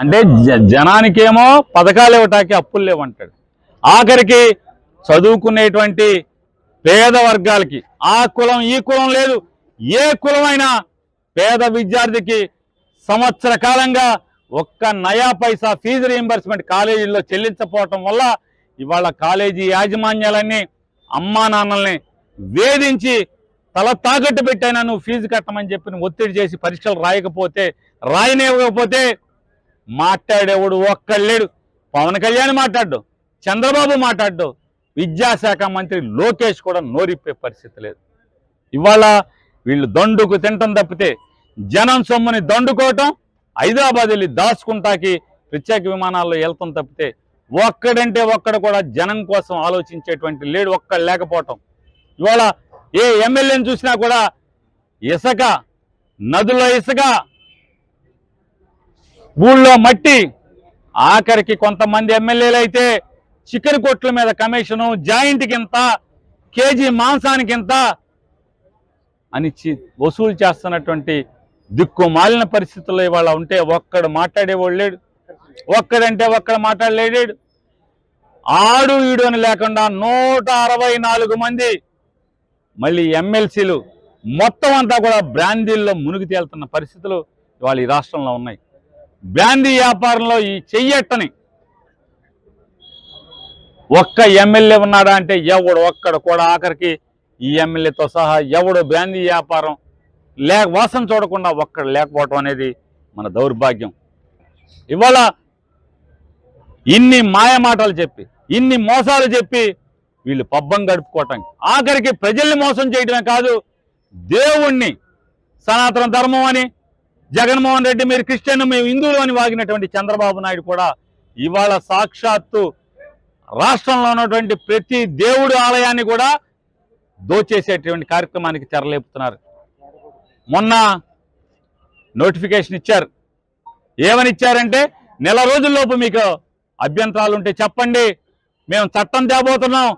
అంటే జనానికేమో పథకాలు ఇవ్వటానికి అప్పులు లేవంటాడు. ఆఖరికి చదువుకునేటువంటి పేద వర్గాలకి ఆ కులం ఈ కులం లేదు, ఏ కులమైనా పేద విద్యార్థికి సంవత్సర కాలంగా ఒక్క నయా పైసా ఫీజు రీయింబర్స్మెంట్ కాలేజీల్లో చెల్లించకపోవటం వల్ల ఇవాళ కాలేజీ యాజమాన్యాలన్నీ అమ్మా నాన్నల్ని వేధించి తల తాకట్టు పెట్టైనా నువ్వు ఫీజు కట్టమని చెప్పి ఒత్తిడి చేసి పరీక్షలు రాయనివ్వకపోతే మాట్లాడేవాడు ఒక్కళ్ళేడు. పవన్ కళ్యాణ్ మాట్లాడ్డు, చంద్రబాబు మాట్లాడ్డు, విద్యాశాఖ మంత్రి లోకేష్ కూడా నోరిప్పే పరిస్థితి లేదు. ఇవాళ వీళ్ళు దండుకు తింటం తప్పితే జనం సొమ్ముని దండుకోవటం, హైదరాబాద్ వెళ్ళి దాచుకుంటాకి ప్రత్యేక విమానాల్లో వెళ్తాం తప్పితే ఒక్కడంటే ఒక్కడ కూడా జనం కోసం ఆలోచించేటువంటి లేడు, ఒక్కడు లేకపోవటం. ఇవాళ ఏ ఎమ్మెల్యేని చూసినా కూడా ఇసుక, నదుల్లో ఇసుక, ఊళ్ళో మట్టి, ఆఖరికి కొంతమంది ఎమ్మెల్యేలు అయితే చికెన్ కొట్ల మీద కమిషను, జాయింట్కి ఇంత, కేజీ మాంసానికి ఇంత అని వసూలు చేస్తున్నటువంటి దిక్కు మాలిన పరిస్థితుల్లో ఇవాళ ఉంటే ఒక్కడు మాట్లాడేవాడు లేడు, ఒక్కడంటే ఒక్కడు మాట్లాడలేడు. ఆడు ఈడు అని లేకుండా 164 మంది మళ్ళీ ఎమ్మెల్సీలు మొత్తం అంతా కూడా బ్రాందీల్లో మునిగి తేలుతున్న పరిస్థితులు ఇవాళ ఈ రాష్ట్రంలో ఉన్నాయి. బ్రాందీ వ్యాపారంలో ఈ చెయ్యట్టని ఒక్క ఎమ్మెల్యే ఉన్నాడా అంటే ఎవడు ఒక్కడ కూడా, ఆఖరికి ఈ ఎమ్మెల్యేతో సహా ఎవడు బ్రాందీ వ్యాపారం వాసన చూడకుండా ఒక్కడ లేకపోవటం అనేది మన దౌర్భాగ్యం. ఇవాళ ఇన్ని మాయమాటలు చెప్పి, ఇన్ని మోసాలు చెప్పి వీళ్ళు పబ్బం గడుపుకోవటానికి, ఆఖరికి ప్రజల్ని మోసం చేయడమే కాదు, దేవుణ్ణి సనాతన ధర్మం అని, జగన్మోహన్ రెడ్డి మీరు క్రిస్టియన్ మేము హిందువులు అని వాగినటువంటి చంద్రబాబు నాయుడు కూడా ఇవాళ సాక్షాత్తు రాష్ట్రంలో ఉన్నటువంటి ప్రతి దేవుడు ఆలయాన్ని కూడా దోచేసేటువంటి కార్యక్రమానికి తెరలేపుతున్నారు. మొన్న నోటిఫికేషన్ ఇచ్చారు. ఏమని ఇచ్చారంటే, నెల రోజుల్లోపు మీకు అభ్యంతరాలు ఉంటే చెప్పండి, మేము చట్టం తేబోతున్నాం,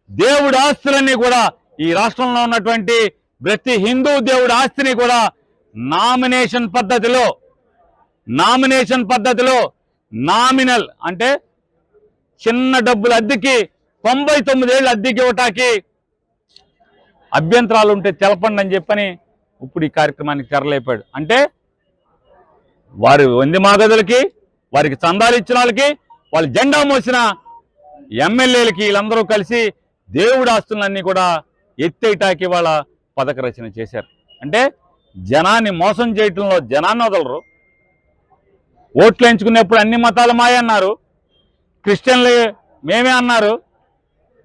దేవుడి ఆస్తులన్నీ కూడా ఈ రాష్ట్రంలో ఉన్నటువంటి ప్రతి హిందూ దేవుడి ఆస్తిని కూడా నామినేషన్ పద్ధతిలో నామినల్ అంటే చిన్న డబ్బులు అద్దెకి 99 ఏళ్ళు అద్దెకి ఇవ్వటానికి అభ్యంతరాలు ఉంటే తెలపండి అని చెప్పని ఇప్పుడు ఈ కార్యక్రమానికి తెరలేపాడు. అంటే వారి వంది మాగదులకి, వారికి చందాలు ఇచ్చిన వాళ్ళకి, వాళ్ళు జెండా మోసిన ఎమ్మెల్యేలకి వీళ్ళందరూ కలిసి దేవుడి ఆస్తులన్నీ కూడా ఎత్తేటాకి వాళ్ళ పథక రచన చేశారు. అంటే జనాన్ని మోసం చేయటంలో జనాన్ని వదలరు. ఓట్లు ఎంచుకునేప్పుడు అన్ని మతాలు మాయ అన్నారు, క్రిస్టియన్లు మేమే అన్నారు,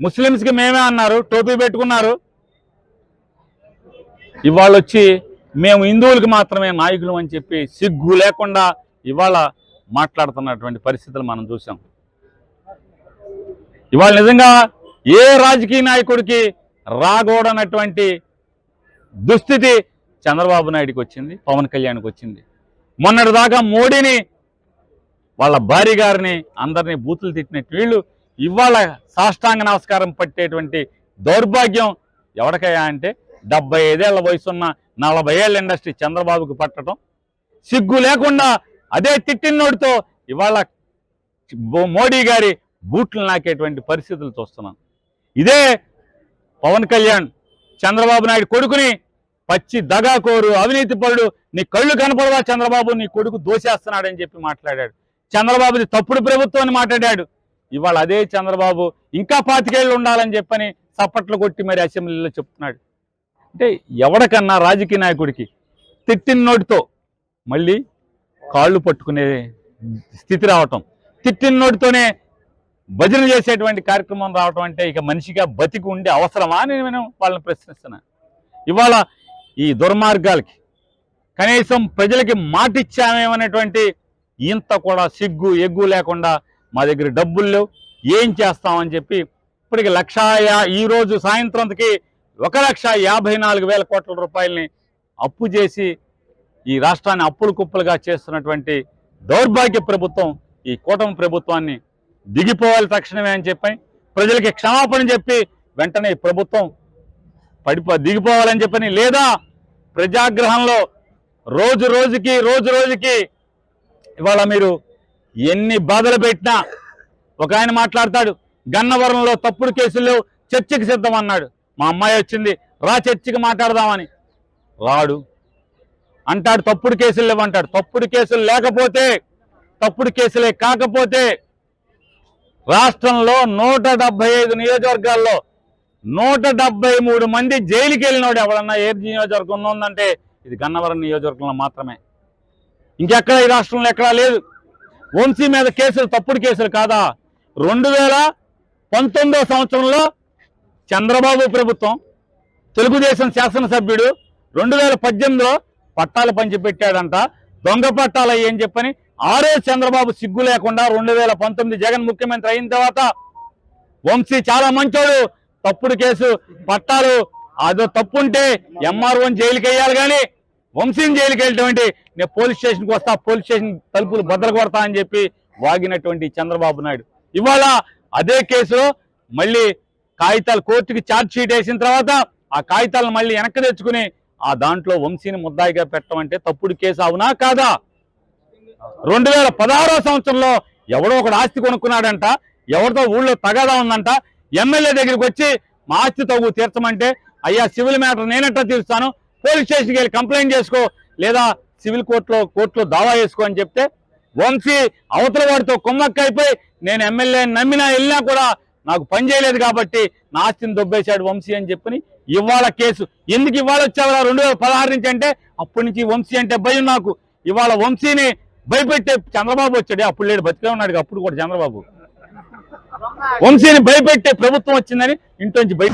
ముస్లిమ్స్కి మేమే అన్నారు, టోపీ పెట్టుకున్నారు. ఇవాళ వచ్చి మేము హిందువులకి మాత్రమే నాయకులు అని చెప్పి సిగ్గు లేకుండా ఇవాళ మాట్లాడుతున్నటువంటి పరిస్థితులు మనం చూసాం. ఇవాళ నిజంగా ఏ రాజకీయ నాయకుడికి రాకూడనటువంటి దుస్థితి చంద్రబాబు నాయుడికి వచ్చింది, పవన్ కళ్యాణ్కి వచ్చింది. మొన్నటిదాకా మోడీని, వాళ్ళ భార్య గారిని, అందరినీ బూతులు తిట్టినట్టు వీళ్ళు ఇవాళ సాష్టాంగ నమస్కారం పట్టేటువంటి దౌర్భాగ్యం ఎవరికయ్యా అంటే 75 ఏళ్ల వయసున్న 40 ఏళ్ల ఇండస్ట్రీ చంద్రబాబుకి పట్టడం, సిగ్గు లేకుండా అదే తిట్టినోడితో ఇవాళ మోడీ గారి బూట్లు నాకేటువంటి పరిస్థితులు చూస్తున్నాం. ఇదే పవన్ కళ్యాణ్ చంద్రబాబు నాయుడు కొడుకుని పచ్చి దగాకోరు, అవినీతి పరుడు, నీ కళ్ళు కనపడవా చంద్రబాబు, నీ కొడుకు దోషేస్తున్నాడని చెప్పి మాట్లాడాడు. చంద్రబాబుది తప్పుడు ప్రభుత్వం అని మాట్లాడాడు. ఇవాళ అదే చంద్రబాబు ఇంకా 25 ఏళ్ళు ఉండాలని చెప్పని చప్పట్లు కొట్టి మరి అసెంబ్లీలో చెప్తున్నాడు. అంటే ఎవరికన్నా రాజకీయ నాయకుడికి తిట్టిన నోటితో మళ్ళీ కాళ్ళు పట్టుకునే స్థితి రావటం, తిట్టిన నోటితోనే భజన చేసేటువంటి కార్యక్రమం రావటం అంటే ఇక మనిషిగా బతికి ఉండే అవసరమా అని నేను వాళ్ళని ప్రశ్నిస్తున్నాను. ఇవాళ ఈ దుర్మార్గాలకి కనీసం ప్రజలకి మాటిచ్చామేమనేటువంటి ఇంత కూడా సిగ్గు ఎగ్గు లేకుండా మా దగ్గర డబ్బులు లేవు, ఏం చేస్తామని చెప్పి ఇప్పటికి ఈరోజు సాయంత్రంకి 1,54,000 కోట్ల రూపాయలని అప్పు చేసి ఈ రాష్ట్రాన్ని అప్పులు కుప్పలుగా చేస్తున్నటువంటి దౌర్భాగ్య ప్రభుత్వం ఈ కూటమి ప్రభుత్వాన్ని దిగిపోవాలి తక్షణమే అని చెప్పి ప్రజలకి క్షమాపణ చెప్పి వెంటనే ఈ ప్రభుత్వం దిగిపోవాలని చెప్పని, లేదా ప్రజాగ్రహంలో రోజు రోజుకి ఇవాళ మీరు ఎన్ని బాధలు పెట్టినా ఒక ఆయన మాట్లాడతాడు, గన్నవరంలో తప్పుడు కేసుల్లో చర్చకి సిద్ధం అన్నాడు. మా అమ్మాయి వచ్చింది, రా చర్చకి మాట్లాడదామని. రాడు అంటాడు, తప్పుడు కేసులు లేవంటాడు. తప్పుడు కేసులు లేకపోతే, తప్పుడు కేసులే కాకపోతే రాష్ట్రంలో 175 నియోజకవర్గాల్లో 173 మంది జైలుకి వెళ్ళినోడు ఎవరన్నా ఏ నియోజకవర్గం ఉందంటే ఇది గన్నవరం నియోజకవర్గంలో మాత్రమే. ఇంకెక్కడ ఈ రాష్ట్రంలో ఎక్కడా లేదు. వంశీ మీద కేసులు తప్పుడు కేసులు కాదా? 2019 సంవత్సరంలో చంద్రబాబు ప్రభుత్వం, తెలుగుదేశం శాసనసభ్యుడు 2018లో పట్టాలు పంచిపెట్టాడంట. దొంగ పట్టాలు అయ్యని చెప్పని ఆరే చంద్రబాబు సిగ్గు లేకుండా 2019 జగన్ ముఖ్యమంత్రి అయిన తర్వాత వంశీ చాలా మంచోడు, తప్పుడు కేసు పట్టాలు అదో తప్పుంటే ఎంఆర్ఓని జైలుకి వేయాలి, కానీ వంశీని జైలుకి వెళ్ళటువంటి నేను పోలీస్ స్టేషన్కి వస్తా, పోలీస్ స్టేషన్ తలుపులు బద్దలు కొడతా అని చెప్పి వాగినటువంటి చంద్రబాబు నాయుడు ఇవాళ అదే కేసులో మళ్ళీ కాగితాలు కోర్టుకి ఛార్జ్ షీట్ వేసిన తర్వాత ఆ కాగితాలను మళ్ళీ వెనక్కి తెచ్చుకుని ఆ దాంట్లో వంశీని ముద్దాయిగా పెట్టమంటే తప్పుడు కేసు అవునా కాదా? 2016 సంవత్సరంలో ఎవడో ఒకడు ఆస్తి కొనుక్కున్నాడంట, ఎవరితో ఊళ్ళో తగాదా ఉందంట, ఎమ్మెల్యే దగ్గరికి వచ్చి మా ఆస్తి తగు తీర్చమంటే అయ్యా సివిల్ మ్యాటర్ నేనెట్టా తీరుస్తాను, పోలీస్ స్టేషన్కి వెళ్ళి కంప్లైంట్ చేసుకో, లేదా సివిల్ కోర్టులో దావా చేసుకో అని చెప్తే వంశీ అవతల వాడితో కుమ్మక్కైపోయి నేను ఎమ్మెల్యే నమ్మినా వెళ్ళినా కూడా నాకు పని చేయలేదు కాబట్టి నా ఆస్తిని దొబ్బేశాడు వంశీ అని చెప్పని ఇవాళ కేసు. ఎందుకు ఇవాళ వచ్చావరా 2016 నుంచి అంటే అప్పటి నుంచి వంశీ అంటే భయం నాకు. ఇవాళ వంశీని భయపెట్టే చంద్రబాబు వచ్చాడు, అప్పుడు లేడు, బతికే ఉన్నాడు అప్పుడు కూడా చంద్రబాబు. వంశీని భయపెట్టే ప్రభుత్వం వచ్చిందని ఇంట్లోంచి బయట